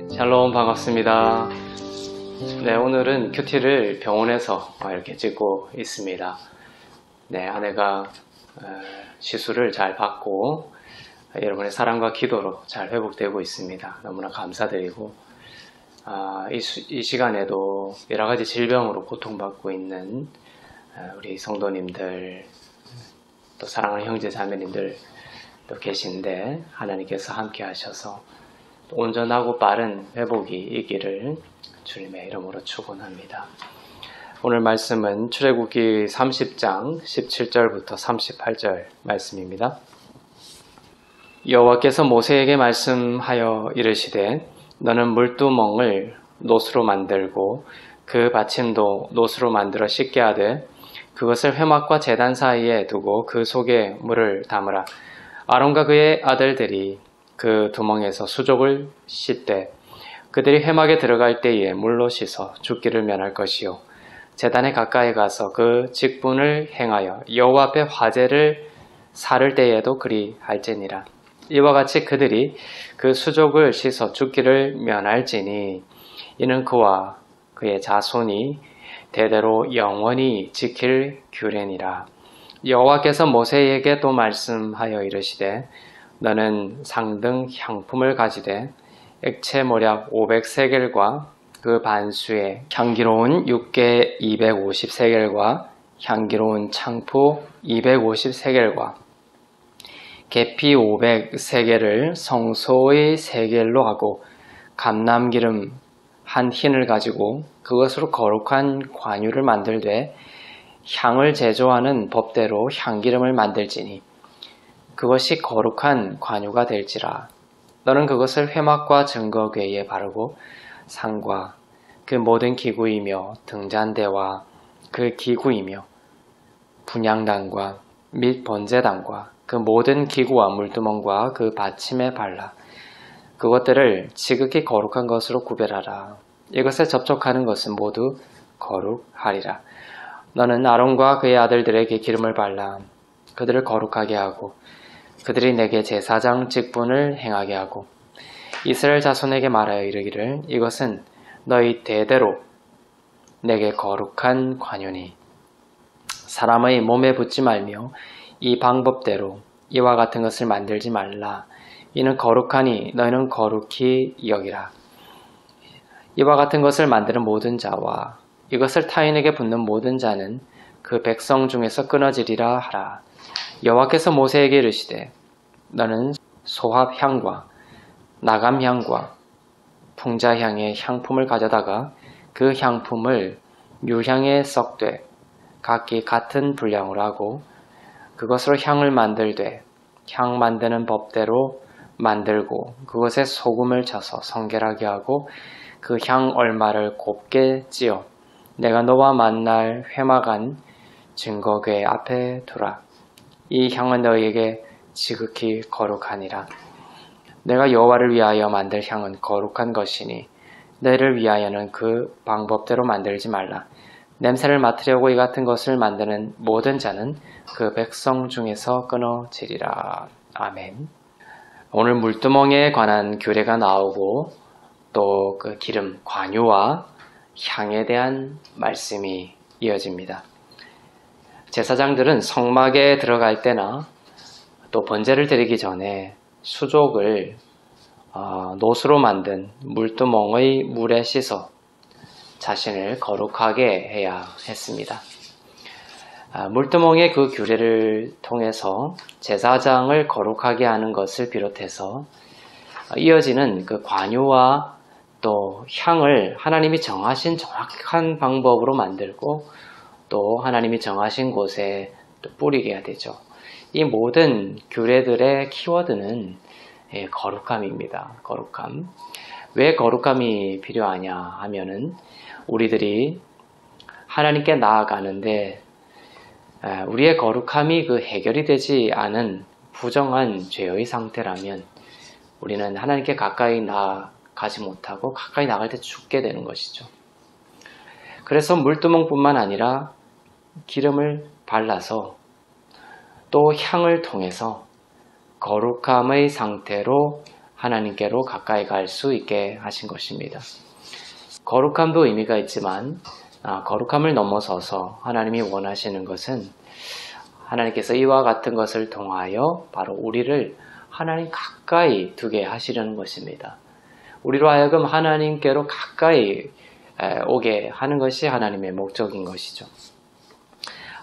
샬롬, 반갑습니다. 네, 오늘은 큐티를 병원에서 이렇게 찍고 있습니다. 네, 아내가 시술을 잘 받고 여러분의 사랑과 기도로 잘 회복되고 있습니다. 너무나 감사드리고 이 시간에도 여러 가지 질병으로 고통받고 있는 우리 성도님들, 또 사랑하는 형제 자매님들 또 계신데 하나님께서 함께 하셔서 온전하고 빠른 회복이 있기를 주님의 이름으로 축원합니다. 오늘 말씀은 출애굽기 30장 17절부터 38절 말씀입니다. 여호와께서 모세에게 말씀하여 이르시되 너는 물두멍을 노수로 만들고 그 받침도 노수로 만들어 씻게 하되 그것을 회막과 제단 사이에 두고 그 속에 물을 담으라. 아론과 그의 아들들이 그 두멍에서 수족을 씻되 그들이 회막에 들어갈 때에 물로 씻어 죽기를 면할 것이요 제단에 가까이 가서 그 직분을 행하여 여호와 앞에 화제를 사를 때에도 그리할지니라. 이와 같이 그들이 그 수족을 씻어 죽기를 면할지니 이는 그와 그의 자손이 대대로 영원히 지킬 규례니라. 여호와께서 모세에게 또 말씀하여 이르시되 너는 상등 향품을 가지되 액체 모략 500세겔과 그 반수에 향기로운 육개 250세겔과 향기로운 창포 250세겔과 계피 500세겔을 성소의 세겔로 하고 감람기름 한 흰을 가지고 그것으로 거룩한 관유를 만들되 향을 제조하는 법대로 향기름을 만들지니 그것이 거룩한 관유가 될지라. 너는 그것을 회막과 증거궤에 바르고 상과 그 모든 기구이며 등잔대와 그 기구이며 분향단과 및 번제단과 그 모든 기구와 물두멍과 그 받침에 발라 그것들을 지극히 거룩한 것으로 구별하라. 이것에 접촉하는 것은 모두 거룩하리라. 너는 아론과 그의 아들들에게 기름을 발라 그들을 거룩하게 하고 그들이 내게 제사장 직분을 행하게 하고 이스라엘 자손에게 말하여 이르기를 이것은 너희 대대로 내게 거룩한 관유니 사람의 몸에 붙지 말며 이 방법대로 이와 같은 것을 만들지 말라. 이는 거룩하니 너희는 거룩히 여기라. 이와 같은 것을 만드는 모든 자와 이것을 타인에게 붓는 모든 자는 그 백성 중에서 끊어지리라 하라. 여호와께서 모세에게 이르시되 너는 소합향과 나감향과 풍자향의 향품을 가져다가 그 향품을 유향에 섞되 각기 같은 분량으로 하고 그것으로 향을 만들되 향 만드는 법대로 만들고 그것에 소금을 쳐서 성결하게 하고 그 향 얼마를 곱게 찌어 내가 너와 만날 회막안 증거궤 앞에 두라. 이 향은 너희에게 지극히 거룩하니라. 내가 여호와를 위하여 만들 향은 거룩한 것이니 너희를 위하여는 그 방법대로 만들지 말라. 냄새를 맡으려고 이 같은 것을 만드는 모든 자는 그 백성 중에서 끊어지리라. 아멘. 오늘 물두멍에 관한 규례가 나오고 또 그 기름, 관유와 향에 대한 말씀이 이어집니다. 제사장들은 성막에 들어갈 때나 또 번제를 드리기 전에 수족을 노수로 만든 물두멍의 물에 씻어 자신을 거룩하게 해야 했습니다. 물두멍의 그 규례를 통해서 제사장을 거룩하게 하는 것을 비롯해서 이어지는 그 관유와 또 향을 하나님이 정하신 정확한 방법으로 만들고 또 하나님이 정하신 곳에 또 뿌리게 해야 되죠. 이 모든 규례들의 키워드는 거룩함입니다. 거룩함. 왜 거룩함이 필요하냐 하면은 우리들이 하나님께 나아가는데 우리의 거룩함이 그 해결이 되지 않은 부정한 죄의 상태라면 우리는 하나님께 가까이 나가지 못하고 가까이 나갈 때 죽게 되는 것이죠. 그래서 물두멍뿐만 아니라 기름을 발라서 또 향을 통해서 거룩함의 상태로 하나님께로 가까이 갈 수 있게 하신 것입니다. 거룩함도 의미가 있지만 거룩함을 넘어서서 하나님이 원하시는 것은 하나님께서 이와 같은 것을 통하여 바로 우리를 하나님 가까이 두게 하시려는 것입니다. 우리로 하여금 하나님께로 가까이 오게 하는 것이 하나님의 목적인 것이죠.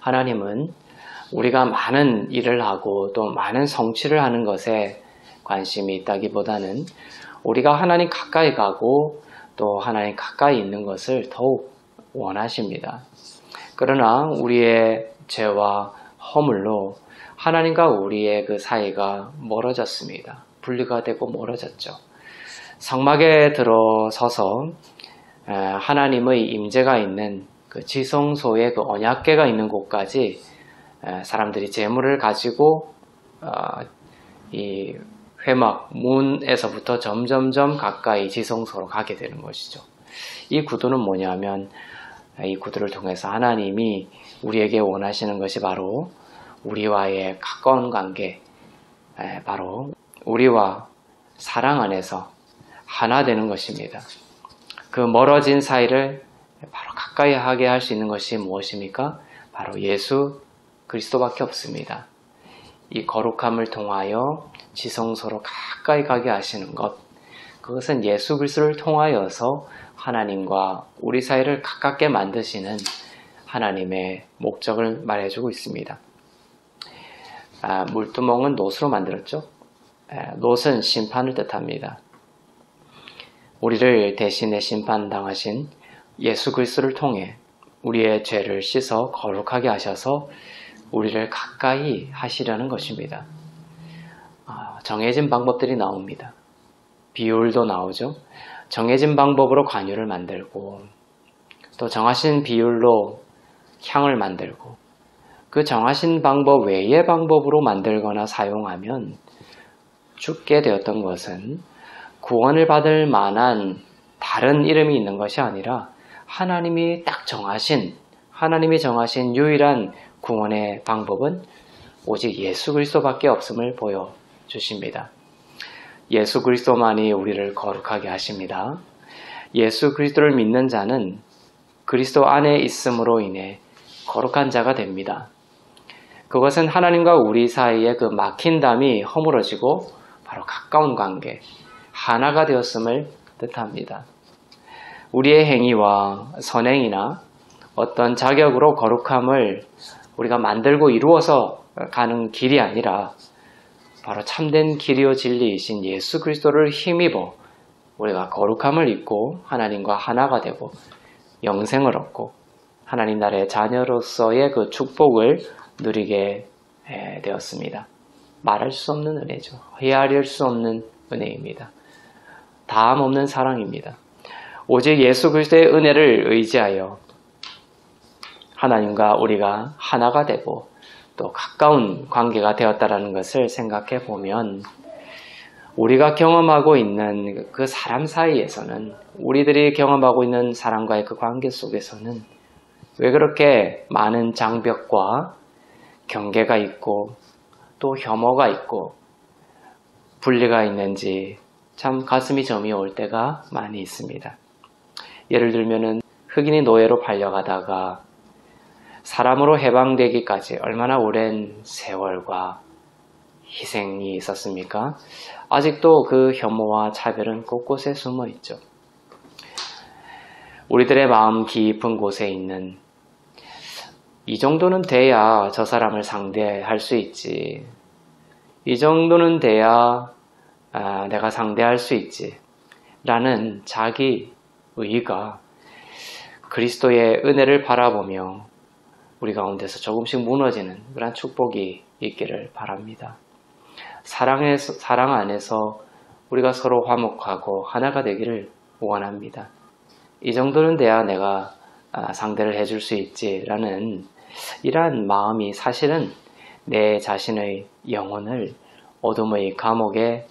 하나님은 우리가 많은 일을 하고 또 많은 성취를 하는 것에 관심이 있다기보다는 우리가 하나님 가까이 가고 또 하나님 가까이 있는 것을 더욱 원하십니다. 그러나 우리의 죄와 허물로 하나님과 우리의 그 사이가 멀어졌습니다. 분리가 되고 멀어졌죠. 성막에 들어서서 하나님의 임재가 있는 그 지성소의 그 언약궤가 있는 곳까지 사람들이 제물을 가지고 이 회막 문에서부터 점점점 가까이 지성소로 가게 되는 것이죠. 이 구도는 뭐냐면 이 구도를 통해서 하나님이 우리에게 원하시는 것이 바로 우리와의 가까운 관계, 바로 우리와 사랑 안에서 하나 되는 것입니다. 그 멀어진 사이를 바로 가까이 하게 할 수 있는 것이 무엇입니까? 바로 예수 그리스도밖에 없습니다. 이 거룩함을 통하여 지성소로 가까이 가게 하시는 것, 그것은 예수 그리스도를 통하여서 하나님과 우리 사이를 가깝게 만드시는 하나님의 목적을 말해주고 있습니다. 물두멍은 놋으로 만들었죠. 놋은 심판을 뜻합니다. 우리를 대신에 심판당하신 예수 그리스도를 통해 우리의 죄를 씻어 거룩하게 하셔서 우리를 가까이 하시려는 것입니다. 정해진 방법들이 나옵니다. 비율도 나오죠. 정해진 방법으로 관유를 만들고 또 정하신 비율로 향을 만들고 그 정하신 방법 외의 방법으로 만들거나 사용하면 죽게 되었던 것은 구원을 받을 만한 다른 이름이 있는 것이 아니라 하나님이 정하신 유일한 구원의 방법은 오직 예수 그리스도밖에 없음을 보여주십니다. 예수 그리스도만이 우리를 거룩하게 하십니다. 예수 그리스도를 믿는 자는 그리스도 안에 있음으로 인해 거룩한 자가 됩니다. 그것은 하나님과 우리 사이의 그 막힌 담이 허물어지고 바로 가까운 관계, 하나가 되었음을 뜻합니다. 우리의 행위와 선행이나 어떤 자격으로 거룩함을 우리가 만들고 이루어서 가는 길이 아니라 바로 참된 길이요 진리이신 예수 그리스도를 힘입어 우리가 거룩함을 입고 하나님과 하나가 되고 영생을 얻고 하나님 나라의 자녀로서의 그 축복을 누리게 되었습니다. 말할 수 없는 은혜죠. 헤아릴 수 없는 은혜입니다. 다함 없는 사랑입니다. 오직 예수 그리스도의 은혜를 의지하여 하나님과 우리가 하나가 되고 또 가까운 관계가 되었다는 것을 생각해 보면 우리가 경험하고 있는 그 사람 사이에서는 우리들이 경험하고 있는 사람과의 그 관계 속에서는 왜 그렇게 많은 장벽과 경계가 있고 또 혐오가 있고 분리가 있는지 참 가슴이 점이 올 때가 많이 있습니다. 예를 들면은 흑인이 노예로 팔려가다가 사람으로 해방되기까지 얼마나 오랜 세월과 희생이 있었습니까? 아직도 그 혐오와 차별은 곳곳에 숨어 있죠. 우리들의 마음 깊은 곳에 있는 이 정도는 돼야 저 사람을 상대할 수 있지. 이 정도는 돼야 내가 상대할 수 있지. 라는 자기 의가 그리스도의 은혜를 바라보며 우리 가운데서 조금씩 무너지는 그런 축복이 있기를 바랍니다. 사랑 안에서 우리가 서로 화목하고 하나가 되기를 원합니다. 이 정도는 돼야 내가 상대를 해줄 수 있지라는 이러한 마음이 사실은 내 자신의 영혼을 어둠의 감옥에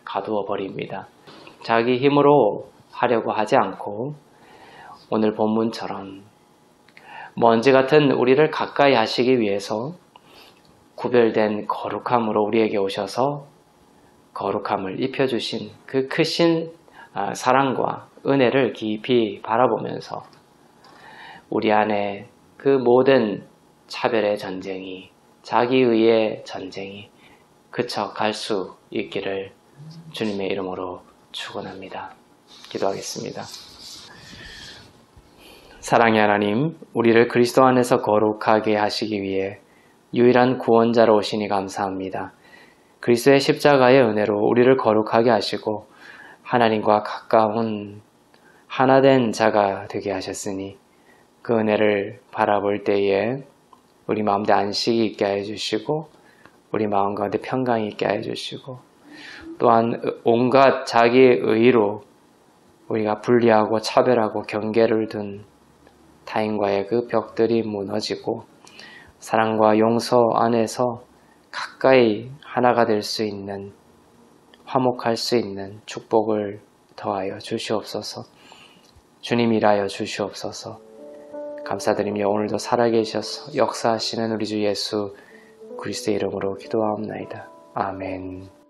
가두어 버립니다. 자기 힘으로 하려고 하지 않고 오늘 본문처럼 먼지 같은 우리를 가까이 하시기 위해서 구별된 거룩함으로 우리에게 오셔서 거룩함을 입혀주신 그 크신 사랑과 은혜를 깊이 바라보면서 우리 안에 그 모든 차별의 전쟁이, 자기의의 전쟁이 그쳐갈 수 있기를 주님의 이름으로 축원합니다. 기도하겠습니다. 사랑의 하나님, 우리를 그리스도 안에서 거룩하게 하시기 위해 유일한 구원자로 오시니 감사합니다. 그리스도의 십자가의 은혜로 우리를 거룩하게 하시고 하나님과 가까운 하나된 자가 되게 하셨으니 그 은혜를 바라볼 때에 우리 마음에 안식이 있게 해주시고 우리 마음 가운데 평강이 있게 해주시고 또한 온갖 자기의 의로 우리가 분리하고 차별하고 경계를 둔 타인과의 그 벽들이 무너지고 사랑과 용서 안에서 가까이 하나가 될 수 있는, 화목할 수 있는 축복을 더하여 주시옵소서. 주님 일하여 주시옵소서. 감사드리며 오늘도 살아계셔서 역사하시는 우리 주 예수 그리스도의 이름으로 기도하옵나이다. 아멘.